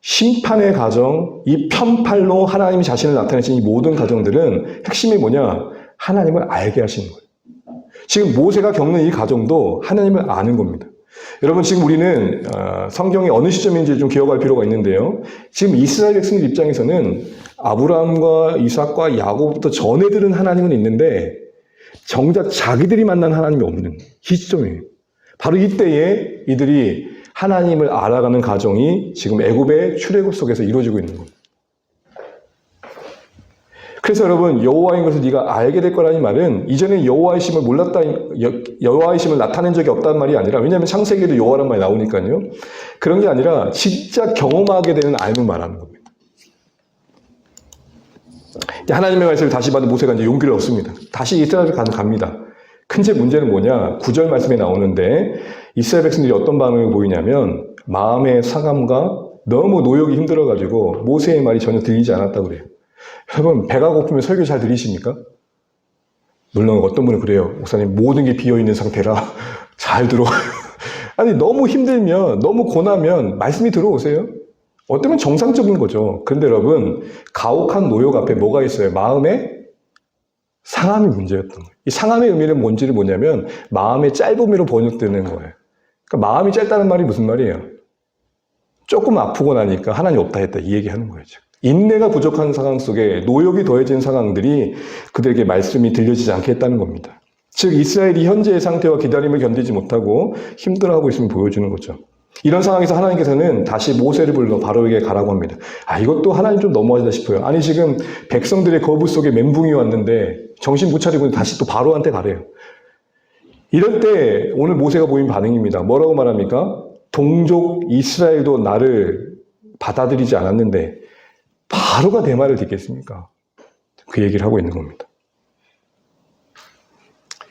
심판의 과정, 이 편팔로 하나님이 자신을 나타내신 이 모든 과정들은 핵심이 뭐냐? 하나님을 알게 하시는 거예요. 지금 모세가 겪는 이 과정도 하나님을 아는 겁니다. 여러분, 지금 우리는 성경의 어느 시점인지 좀 기억할 필요가 있는데요. 지금 이스라엘 백성들 입장에서는 아브라함과 이삭과 야곱부터 전에들은 하나님은 있는데 정작 자기들이 만난 하나님이 없는 시점이에요. 바로 이때에 이들이 하나님을 알아가는 과정이 지금 애굽의 출애굽 속에서 이루어지고 있는 겁니다. 그래서 여러분, 여호와인 것을 네가 알게 될 거라는 말은 이전에 여호와이심을 몰랐다, 여호와이심을 나타낸 적이 없다는 말이 아니라, 왜냐하면 창세기에도 여호와란 말이 나오니까요. 그런 게 아니라 진짜 경험하게 되는 알을 말하는 겁니다. 하나님의 말씀을 다시 받은 모세가 이제 용기를 얻습니다. 다시 이스라엘을 갑니다. 근데 문제는 뭐냐? 9절 말씀에 나오는데 이스라엘 백성들이 어떤 반응을 보이냐면 마음의 상함과 너무 노역이 힘들어가지고 모세의 말이 전혀 들리지 않았다고 그래요. 여러분, 배가 고프면 설교 잘 들리십니까? 물론 어떤 분은 그래요. 목사님, 모든 게 비어있는 상태라 잘 들어와요. 아니, 너무 힘들면, 너무 고나면 말씀이 들어오세요. 어쩌면 정상적인 거죠. 그런데 여러분, 가혹한 노역 앞에 뭐가 있어요? 마음에 상함이 문제였던 거예요. 이 상함의 의미는 뭔지를 뭐냐면 마음의 짧음으로 번역되는 거예요. 그러니까 마음이 짧다는 말이 무슨 말이에요? 조금 아프고 나니까 하나님 없다 했다 이 얘기하는 거예요. 인내가 부족한 상황 속에 노역이 더해진 상황들이 그들에게 말씀이 들려지지 않게 했다는 겁니다. 즉 이스라엘이 현재의 상태와 기다림을 견디지 못하고 힘들어하고 있음을 보여주는 거죠. 이런 상황에서 하나님께서는 다시 모세를 불러 바로에게 가라고 합니다. 이것도 하나님 좀 너무하다 싶어요. 아니 지금 백성들의 거부 속에 멘붕이 왔는데 정신 못 차리고 다시 또 바로한테 가래요. 이럴 때 오늘 모세가 보인 반응입니다. 뭐라고 말합니까? 동족 이스라엘도 나를 받아들이지 않았는데 바로가 내 말을 듣겠습니까? 그 얘기를 하고 있는 겁니다.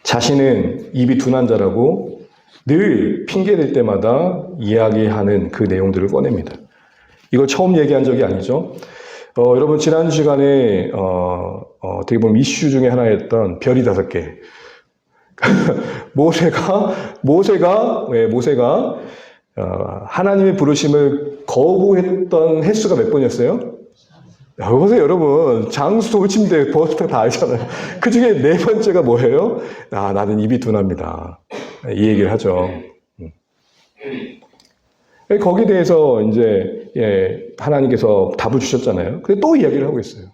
자신은 입이 둔한 자라고 늘 핑계댈 때마다 이야기하는 그 내용들을 꺼냅니다. 이걸 처음 얘기한 적이 아니죠. 여러분 지난 시간에 어떻게 보면 이슈 중에 하나였던 별이 5개. 모세가 하나님의 부르심을 거부했던 횟수가 몇 번이었어요? 보세요, 여러분. 장수, 돌침대, 버스터 다 알잖아요. 그 중에 4번째가 뭐예요? 나는 입이 둔합니다. 이 얘기를 하죠. 거기에 대해서 이제 하나님께서 답을 주셨잖아요. 근데 또 이야기를 하고 있어요.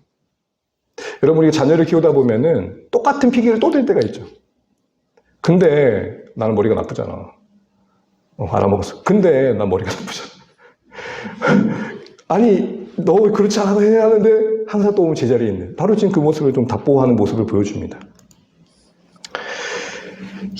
여러분, 우리가 자녀를 키우다 보면은 똑같은 핑계를 또 댈 때가 있죠. 근데 나는 머리가 나쁘잖아. 알아먹었어. 근데 난 머리가 나쁘잖아. 아니, 너 그렇지 않아도 해야 하는데 항상 또 오면 제자리에 있는. 바로 지금 그 모습을 좀 답보하는 모습을 보여줍니다.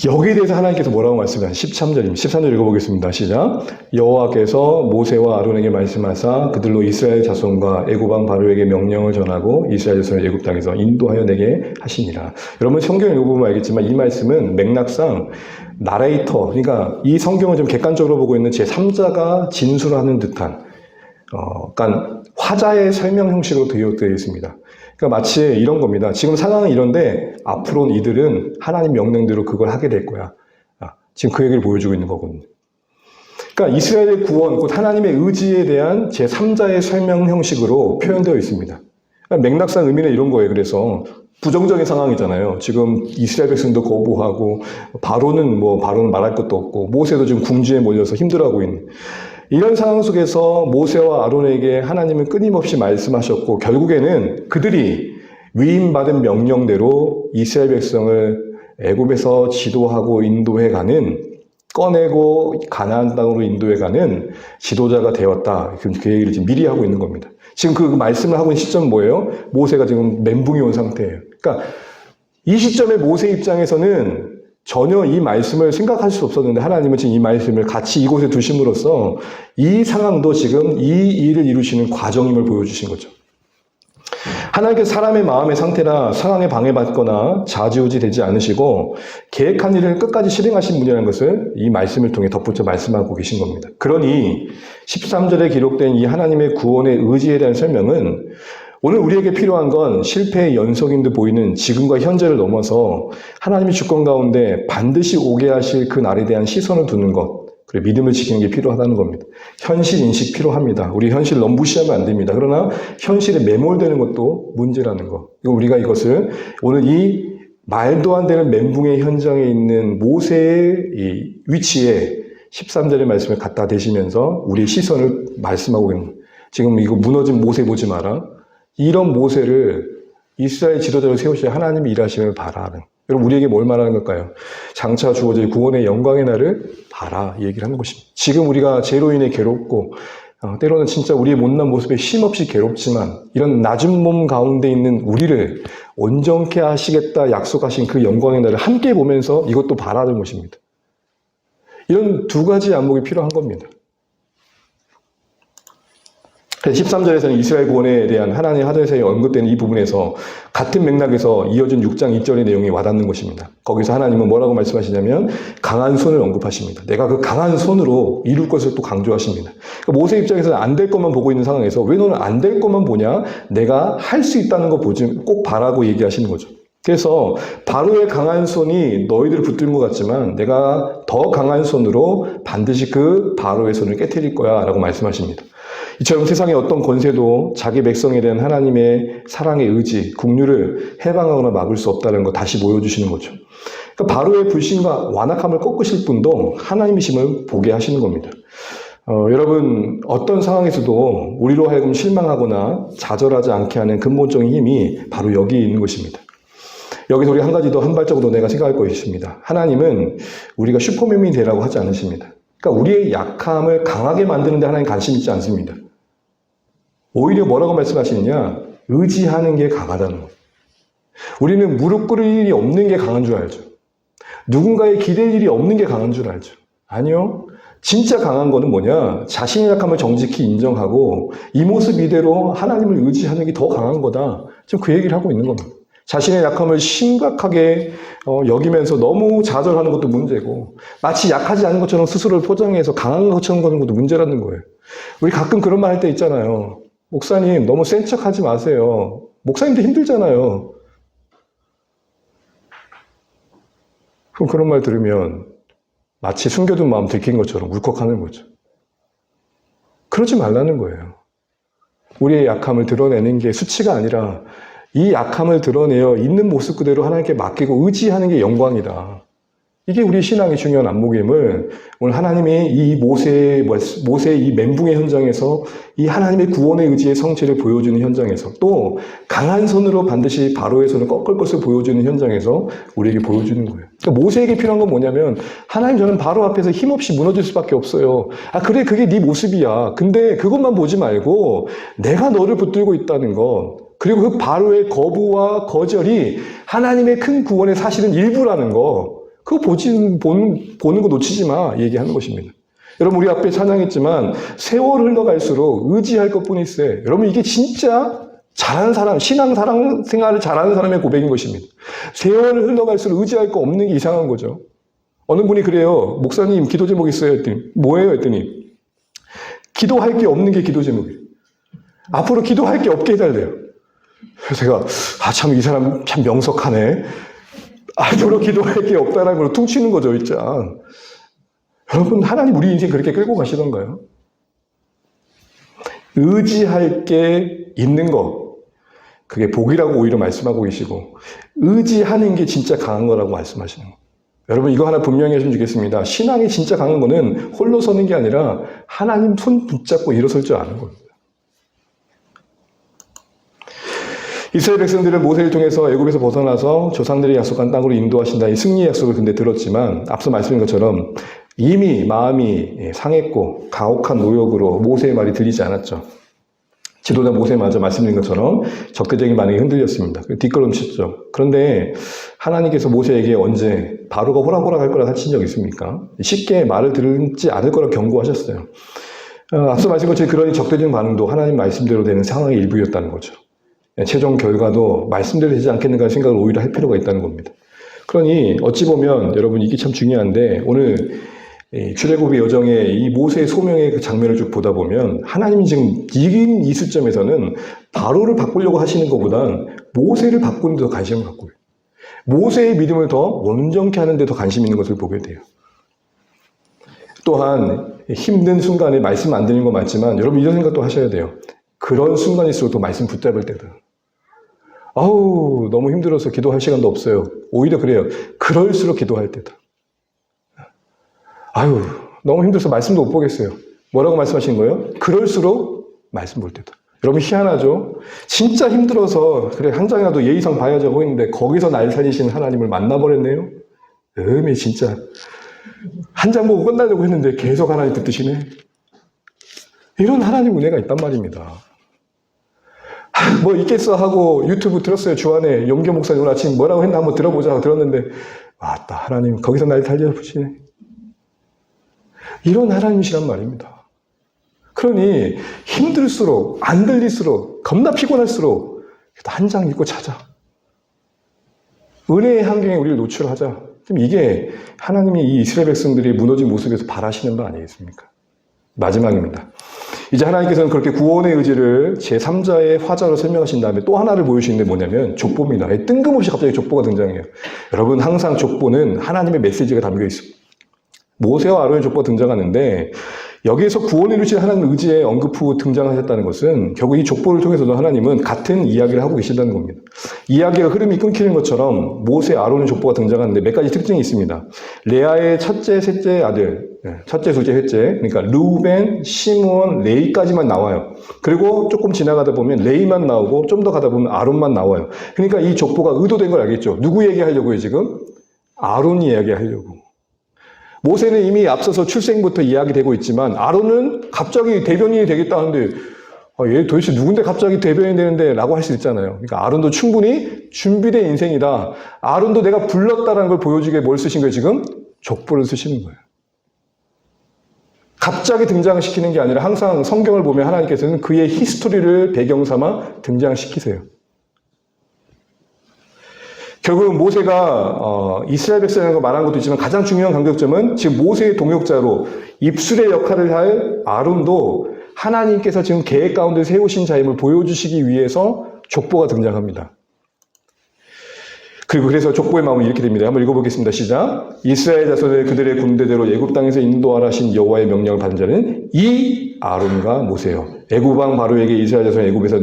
여기에 대해서 하나님께서 뭐라고 말씀하시죠? 13절입니다. 13절 읽어보겠습니다. 시작. 여호와께서 모세와 아론에게 말씀하사 그들로 이스라엘 자손과 애굽 왕 바로에게 명령을 전하고 이스라엘 자손을 애굽 땅에서 인도하여 내게 하시니라. 여러분 성경 읽어보면 알겠지만 이 말씀은 맥락상 나레이터, 그러니까 이 성경을 좀 객관적으로 보고 있는 제3자가 진술하는 듯한 그러니까 화자의 설명 형식으로 되어 있습니다. 그러니까 마치 이런 겁니다. 지금 상황은 이런데 앞으로는 이들은 하나님 명령대로 그걸 하게 될 거야. 지금 그 얘기를 보여주고 있는 거거든요. 그러니까 이스라엘의 구원, 곧 하나님의 의지에 대한 제3자의 설명 형식으로 표현되어 있습니다. 그러니까 맥락상 의미는 이런 거예요. 그래서 부정적인 상황이잖아요. 지금 이스라엘 백성도 거부하고 바로는 말할 것도 없고 모세도 지금 궁지에 몰려서 힘들어하고 있는 이런 상황 속에서 모세와 아론에게 하나님은 끊임없이 말씀하셨고 결국에는 그들이 위임받은 명령대로 이스라엘 백성을 애굽에서 지도하고 인도해가는 꺼내고 가나안 땅으로 인도해가는 지도자가 되었다. 그 얘기를 지금 미리 하고 있는 겁니다. 지금 그 말씀을 하고 있는 시점은 뭐예요? 모세가 지금 멘붕이 온 상태예요. 그러니까 이 시점에 모세 입장에서는 전혀 이 말씀을 생각할 수 없었는데 하나님은 지금 이 말씀을 같이 이곳에 두심으로써 이 상황도 지금 이 일을 이루시는 과정임을 보여주신 거죠. 하나님께서 사람의 마음의 상태나 상황에 방해받거나 좌지우지 되지 않으시고 계획한 일을 끝까지 실행하신 분이라는 것을 이 말씀을 통해 덧붙여 말씀하고 계신 겁니다. 그러니 13절에 기록된 이 하나님의 구원의 의지에 대한 설명은 오늘 우리에게 필요한 건 실패의 연속인 듯 보이는 지금과 현재를 넘어서 하나님의 주권 가운데 반드시 오게 하실 그 날에 대한 시선을 두는 것, 그리고 믿음을 지키는 게 필요하다는 겁니다. 현실 인식 필요합니다. 우리 현실 너무 무시하면 안 됩니다. 그러나 현실에 매몰되는 것도 문제라는 것. 우리가 이것을 오늘 이 말도 안 되는 멘붕의 현장에 있는 모세의 이 위치에 13절의 말씀을 갖다 대시면서 우리의 시선을 말씀하고 있는 거예요. 지금 이거 무너진 모세 보지 마라. 이런 모세를 이스라엘 지도자로 세우시어 하나님이 일하심을 바라는. 여러분 우리에게 뭘 말하는 걸까요? 장차 주어질 구원의 영광의 날을 바라 이 얘기를 하는 것입니다. 지금 우리가 죄로 인해 괴롭고 때로는 진짜 우리의 못난 모습에 쉼없이 괴롭지만 이런 낮은 몸 가운데 있는 우리를 온전케 하시겠다 약속하신 그 영광의 날을 함께 보면서 이것도 바라는 것입니다. 이런 두 가지 안목이 필요한 겁니다. 13절에서는 이스라엘 구원에 대한 하나님의 하늘에서 언급되는 이 부분에서 같은 맥락에서 이어진 6장 2절의 내용이 와닿는 것입니다. 거기서 하나님은 뭐라고 말씀하시냐면 강한 손을 언급하십니다. 내가 그 강한 손으로 이룰 것을 또 강조하십니다. 그러니까 모세 입장에서는 안 될 것만 보고 있는 상황에서 왜 너는 안 될 것만 보냐? 내가 할 수 있다는 거 보지 꼭 바라고 얘기하시는 거죠. 그래서 바로의 강한 손이 너희들을 붙든 것 같지만 내가 더 강한 손으로 반드시 그 바로의 손을 깨트릴 거야 라고 말씀하십니다. 이처럼 세상의 어떤 권세도 자기 백성에 대한 하나님의 사랑의 의지, 국류를 해방하거나 막을 수 없다는 거 다시 보여주시는 거죠. 그러니까 바로의 불신과 완악함을 꺾으실 분도 하나님이심을 보게 하시는 겁니다. 여러분 어떤 상황에서도 우리로 하여금 실망하거나 좌절하지 않게 하는 근본적인 힘이 바로 여기 있는 것입니다. 여기서 우리 한 가지 더 한 발자국 더 내가 생각할 것이 있습니다. 하나님은 우리가 슈퍼맨이 되라고 하지 않으십니다. 그러니까 우리의 약함을 강하게 만드는 데 하나님 관심 있지 않습니다. 오히려 뭐라고 말씀하시느냐? 의지하는 게 강하다는 거예요. 우리는 무릎 꿇을 일이 없는 게 강한 줄 알죠. 누군가에 기댈 일이 없는 게 강한 줄 알죠. 아니요. 진짜 강한 거는 뭐냐? 자신의 약함을 정직히 인정하고 이 모습 이대로 하나님을 의지하는 게 더 강한 거다. 지금 그 얘기를 하고 있는 겁니다. 자신의 약함을 심각하게 여기면서 너무 좌절하는 것도 문제고 마치 약하지 않은 것처럼 스스로를 포장해서 강한 것처럼 가는 것도 문제라는 거예요. 우리 가끔 그런 말 할 때 있잖아요. 목사님 너무 센 척하지 마세요. 목사님도 힘들잖아요. 그럼 그런 말 들으면 마치 숨겨둔 마음 들킨 것처럼 울컥하는 거죠. 그러지 말라는 거예요. 우리의 약함을 드러내는 게 수치가 아니라 이 약함을 드러내어 있는 모습 그대로 하나님께 맡기고 의지하는 게 영광이다. 이게 우리 신앙의 중요한 안목임을 오늘 하나님이 이 모세의 이 멘붕의 현장에서 이 하나님의 구원의 의지의 성취를 보여주는 현장에서 또 강한 손으로 반드시 바로의 손을 꺾을 것을 보여주는 현장에서 우리에게 보여주는 거예요. 그러니까 모세에게 필요한 건 뭐냐면 하나님 저는 바로 앞에서 힘없이 무너질 수밖에 없어요. 아 그래 그게 네 모습이야. 근데 그것만 보지 말고 내가 너를 붙들고 있다는 것 그리고 그 바로의 거부와 거절이 하나님의 큰 구원의 사실은 일부라는 거 그거 보는 거 놓치지 마 얘기하는 것입니다. 여러분 우리 앞에 찬양했지만 세월 흘러갈수록 의지할 것뿐일세. 여러분 이게 진짜 잘하는 사람, 신앙 생활을 잘하는 사람의 고백인 것입니다. 세월을 흘러갈수록 의지할 거 없는 게 이상한 거죠. 어느 분이 그래요. 목사님 기도 제목 있어요 했더니 뭐예요 했더니 기도할 게 없는 게 기도 제목이에요. 앞으로 기도할 게 없게 해달래요. 그래서 제가 참 이 사람 참 명석하네. 앞으로 기도할 게 없다는 걸로 퉁치는 거죠, 진짜. 여러분, 하나님 우리 인생 그렇게 끌고 가시던가요? 의지할 게 있는 것, 그게 복이라고 오히려 말씀하고 계시고, 의지하는 게 진짜 강한 거라고 말씀하시는 거예요. 여러분, 이거 하나 분명히 해주면 좋겠습니다. 신앙이 진짜 강한 거는 홀로 서는 게 아니라 하나님 손 붙잡고 일어설 줄 아는 겁니다. 이스라엘 백성들을 모세를 통해서 애굽에서 벗어나서 조상들이 약속한 땅으로 인도하신다 이 승리의 약속을 근데 들었지만 앞서 말씀드린 것처럼 이미 마음이 상했고 가혹한 노역으로 모세의 말이 들리지 않았죠. 지도자 모세마저 말씀드린 것처럼 적대적인 반응이 흔들렸습니다. 뒷걸음쳤죠. 그런데 하나님께서 모세에게 언제 바로가 호락호락 할 거라 하신 적 있습니까? 쉽게 말을 듣지 않을 거라 경고하셨어요. 앞서 말씀드린 것처럼 그러니 적대적인 반응도 하나님 말씀대로 되는 상황의 일부였다는 거죠. 최종 결과도 말씀대로 되지 않겠는가 생각을 오히려 할 필요가 있다는 겁니다. 그러니 어찌 보면 여러분 이게 참 중요한데 오늘 출애굽의 여정에 이 모세의 소명의 그 장면을 쭉 보다 보면 하나님이 지금 이 시점에서는 바로를 바꾸려고 하시는 것보단 모세를 바꾸는 데 더 관심을 갖고 모세의 믿음을 더 온전케 하는 데 더 관심 있는 것을 보게 돼요. 또한 힘든 순간에 말씀 안 드리는 건 맞지만 여러분 이런 생각도 하셔야 돼요. 그런 순간일수록 더 말씀 붙잡을 때다. 아우 너무 힘들어서 기도할 시간도 없어요. 오히려 그래요. 그럴수록 기도할 때다. 아유 너무 힘들어서 말씀도 못 보겠어요. 뭐라고 말씀하시는 거예요? 그럴수록 말씀 볼 때다. 여러분 희한하죠? 진짜 힘들어서 그래 한 장이라도 예의상 봐야지 하고 있는데 거기서 날 살리시는 하나님을 만나버렸네요. 진짜 한 장 보고 끝나려고 했는데 계속 하나님 붙드시네. 이런 하나님 은혜가 있단 말입니다. 뭐 있겠어 하고 유튜브 들었어요. 주안에 용교 목사님 오늘 아침 뭐라고 했나 한번 들어보자 하고 들었는데 왔다 하나님 거기서 날 살려보시네. 이런 하나님이시란 말입니다. 그러니 힘들수록 안 들릴수록 겁나 피곤할수록 한 장 읽고 자자. 은혜의 환경에 우리를 노출하자. 그럼 이게 하나님이 이 이스라엘 백성들이 무너진 모습에서 바라시는 바 아니겠습니까? 마지막입니다. 이제 하나님께서는 그렇게 구원의 의지를 제3자의 화자로 설명하신 다음에 또 하나를 보여주시는 게 뭐냐면 족보입니다. 뜬금없이 갑자기 족보가 등장해요. 여러분 항상 족보는 하나님의 메시지가 담겨 있습니다. 모세와 아론의 족보가 등장하는데 여기에서 구원을 이루실 하나님 의지에 언급 후 등장하셨다는 것은 결국 이 족보를 통해서도 하나님은 같은 이야기를 하고 계신다는 겁니다. 이야기가 흐름이 끊기는 것처럼 모세, 아론의 족보가 등장하는데 몇 가지 특징이 있습니다. 레아의 첫째, 셋째 아들, 첫째, 둘째, 셋째, 그러니까 르우벤, 시므온, 레이까지만 나와요. 그리고 조금 지나가다 보면 레이만 나오고 좀 더 가다 보면 아론만 나와요. 그러니까 이 족보가 의도된 걸 알겠죠. 누구 얘기하려고요 지금? 아론이 이야기하려고. 모세는 이미 앞서서 출생부터 이야기되고 있지만 아론은 갑자기 대변인이 되겠다는데 얘 도대체 누군데 갑자기 대변인이 되는데 라고 할 수 있잖아요. 그러니까 아론도 충분히 준비된 인생이다. 아론도 내가 불렀다라는 걸 보여주게 뭘 쓰신 거예요 지금? 족보를 쓰시는 거예요. 갑자기 등장시키는 게 아니라 항상 성경을 보면 하나님께서는 그의 히스토리를 배경 삼아 등장시키세요. 결국은 모세가 이스라엘 백성이라고 말한 것도 있지만 가장 중요한 강조점은 지금 모세의 동역자로 입술의 역할을 할 아론도 하나님께서 지금 계획 가운데 세우신 자임을 보여주시기 위해서 족보가 등장합니다. 그리고 그래서 족보의 마음은 이렇게 됩니다. 한번 읽어보겠습니다. 시작. 이스라엘 자손을 그들의 군대대로 애굽 땅에서 인도하라 하신 여호와의 명령을 받은 자는 이 아론과 모세요. 애굽 왕 바로에게 이스라엘 자손을 애굽에서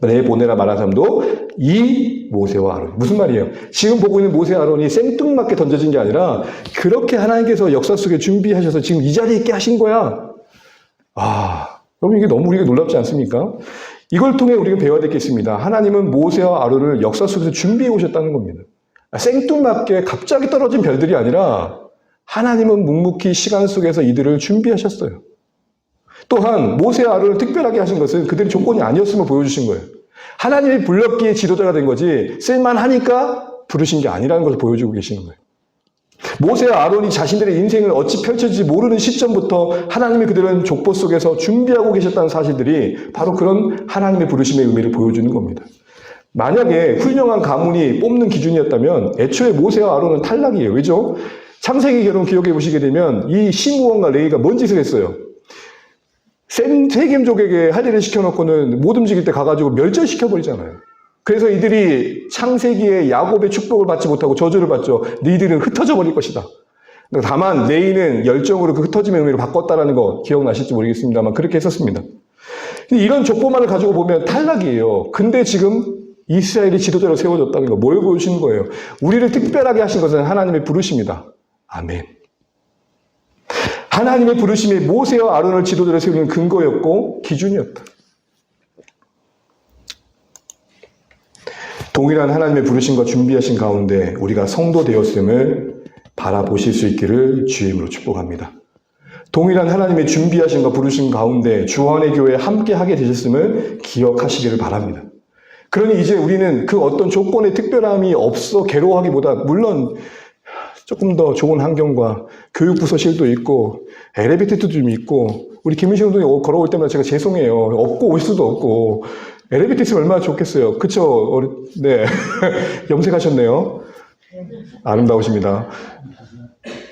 내보내라 말한 사람도 이 모세와 아론. 무슨 말이에요? 지금 보고 있는 모세 아론이 생뚱맞게 던져진 게 아니라 그렇게 하나님께서 역사 속에 준비하셔서 지금 이 자리에 있게 하신 거야. 여러분 이게 너무 우리가 놀랍지 않습니까? 이걸 통해 우리가 배워야 될 게 있습니다. 하나님은 모세와 아론을 역사 속에서 준비해 오셨다는 겁니다. 생뚱맞게 갑자기 떨어진 별들이 아니라 하나님은 묵묵히 시간 속에서 이들을 준비하셨어요. 또한 모세와 아론을 특별하게 하신 것은 그들이 조건이 아니었음을 보여주신 거예요. 하나님이 불렀기에 지도자가 된 거지 쓸만하니까 부르신 게 아니라는 것을 보여주고 계시는 거예요. 모세와 아론이 자신들의 인생을 어찌 펼쳐질지 모르는 시점부터 하나님이 그들은 족보 속에서 준비하고 계셨다는 사실들이 바로 그런 하나님의 부르심의 의미를 보여주는 겁니다. 만약에 훌륭한 가문이 뽑는 기준이었다면 애초에 모세와 아론은 탈락이에요. 왜죠? 창세기 결혼 기억해 보시게 되면 이 시므온과 레이가 뭔 짓을 했어요? 세겜족에게 할 일을 시켜놓고는 못 움직일 때 가가지고 멸절시켜버리잖아요. 그래서 이들이 창세기에 야곱의 축복을 받지 못하고 저주를 받죠. 너희들은 흩어져 버릴 것이다. 다만 레이는 열정으로 그 흩어짐의 의미를 바꿨다는 거 기억나실지 모르겠습니다만 그렇게 했었습니다. 이런 족보만을 가지고 보면 탈락이에요. 근데 지금 이스라엘이 지도자로 세워졌다는 거 뭘 보여주시는 거예요? 우리를 특별하게 하신 것은 하나님의 부르심이다. 아멘. 하나님의 부르심이 모세와 아론을 지도자로 세우는 근거였고 기준이었다. 동일한 하나님의 부르심과 준비하신 가운데 우리가 성도 되었음을 바라보실 수 있기를 주의 이름으로 축복합니다. 동일한 하나님의 준비하심과 부르심 가운데 주안의 교회에 함께하게 되셨음을 기억하시기를 바랍니다. 그러니 이제 우리는 그 어떤 조건의 특별함이 없어 괴로워하기보다 물론 조금 더 좋은 환경과 교육부서실도 있고 엘리베이터도 좀 있고 우리 김민식 감독이 걸어올 때마다 제가 죄송해요. 없고 올 수도 없고 엘리베이터 있으면 얼마나 좋겠어요. 그쵸? 네. 염색하셨네요. 아름다우십니다.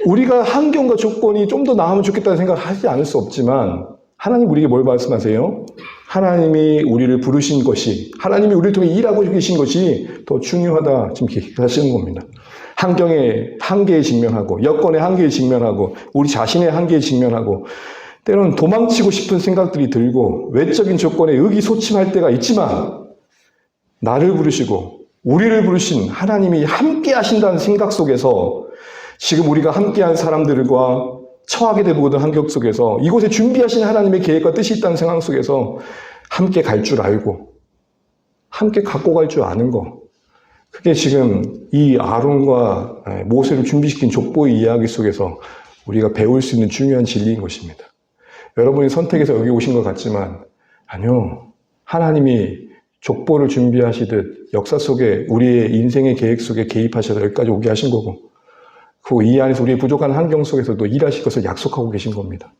우리가 환경과 조건이 좀 더 나으면 좋겠다는 생각을 하지 않을 수 없지만 하나님 우리에게 뭘 말씀하세요? 하나님이 우리를 부르신 것이 하나님이 우리를 통해 일하고 계신 것이 더 중요하다 지금 하시는 겁니다. 환경의 한계에 직면하고 여건의 한계에 직면하고 우리 자신의 한계에 직면하고 때로는 도망치고 싶은 생각들이 들고 외적인 조건에 의기소침할 때가 있지만 나를 부르시고 우리를 부르신 하나님이 함께 하신다는 생각 속에서 지금 우리가 함께한 사람들과 처하게 되보던 환경 속에서 이곳에 준비하신 하나님의 계획과 뜻이 있다는 상황 속에서 함께 갈 줄 알고 함께 갖고 갈 줄 아는 거 그게 지금 이 아론과 모세를 준비시킨 족보의 이야기 속에서 우리가 배울 수 있는 중요한 진리인 것입니다. 여러분이 선택해서 여기 오신 것 같지만 아니요. 하나님이 족보를 준비하시듯 역사 속에 우리의 인생의 계획 속에 개입하셔서 여기까지 오게 하신 거고 그리고 이 안에서 우리의 부족한 환경 속에서도 일하실 것을 약속하고 계신 겁니다.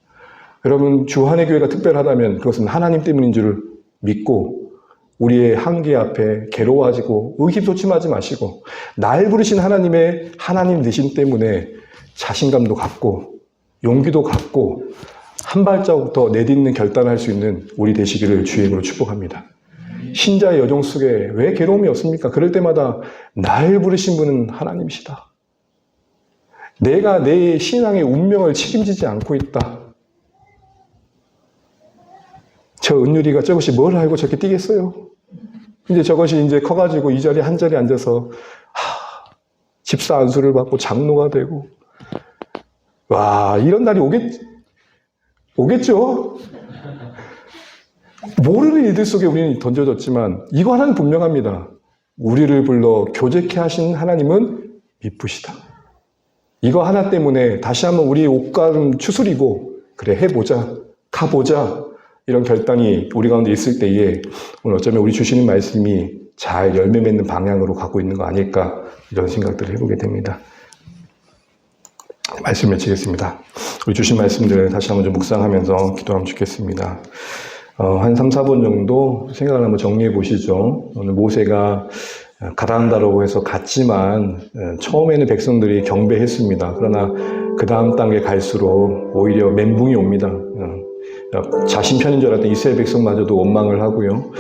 여러분 주한의 교회가 특별하다면 그것은 하나님 때문인 줄 믿고 우리의 한계 앞에 괴로워하시고 의기소침하지 마시고 날 부르신 하나님의 하나님 되신 때문에 자신감도 갖고 용기도 갖고 한 발자국 더 내딛는 결단할 수 있는 우리 되시기를 주의 이름으로 축복합니다. 신자의 여정 속에 왜 괴로움이 없습니까? 그럴 때마다 날 부르신 분은 하나님이시다. 내가 내 신앙의 운명을 책임지지 않고 있다. 저 은유리가 저것이 뭘 알고 저렇게 뛰겠어요? 이제 저것이 이제 커가지고 이 자리에 한 자리에 앉아서 집사 안수를 받고 장로가 되고, 와, 이런 날이 오겠죠? 모르는 일들 속에 우리는 던져졌지만 이거 하나는 분명합니다. 우리를 불러 교제케 하신 하나님은 미쁘시다. 이거 하나 때문에 다시 한번 우리 옷가름 추스리고 그래 해보자, 가보자 이런 결단이 우리 가운데 있을 때에 오늘 어쩌면 우리 주시는 말씀이 잘 열매 맺는 방향으로 가고 있는 거 아닐까 이런 생각들을 해보게 됩니다. 말씀 마치겠습니다. 우리 주신 말씀들을 다시 한번 좀 묵상하면서 기도하면 좋겠습니다. 한 3, 4분 정도 생각을 한번 정리해 보시죠. 오늘 모세가 가라앉다라고 해서 갔지만 처음에는 백성들이 경배했습니다. 그러나 그 다음 단계 갈수록 오히려 멘붕이 옵니다. 자신 편인 줄 알았던 이스라엘 백성마저도 원망을 하고요.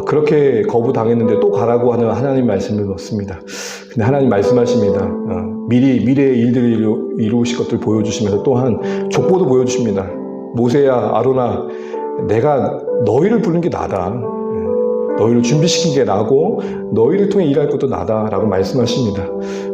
그렇게 거부당했는데 또 가라고 하는 하나님 말씀을 넣습니다. 근데 하나님 말씀하십니다. 미래의 일들을 이루실 것들 보여주시면서 또한 족보도 보여주십니다. 모세야, 아론아, 내가 너희를 부른 게 나다. 너희를 준비시킨 게 나고 너희를 통해 일할 것도 나다라고 말씀하십니다.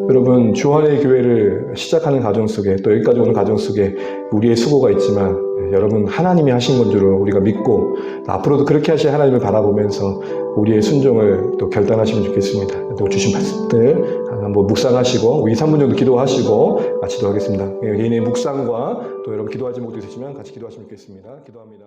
여러분, 주안의 교회를 시작하는 가정 속에 또 여기까지 오는 가정 속에 우리의 수고가 있지만 여러분 하나님이 하신 건 줄 우리가 믿고 앞으로도 그렇게 하실 하나님을 바라보면서 우리의 순종을 또 결단하시면 좋겠습니다. 또 주신 말씀들 한번 묵상하시고 2, 3분 정도 기도하시고 마치도록 하겠습니다. 개인의 묵상과 또 여러분 기도하지 못했지만 같이 기도하시면 좋겠습니다. 기도합니다.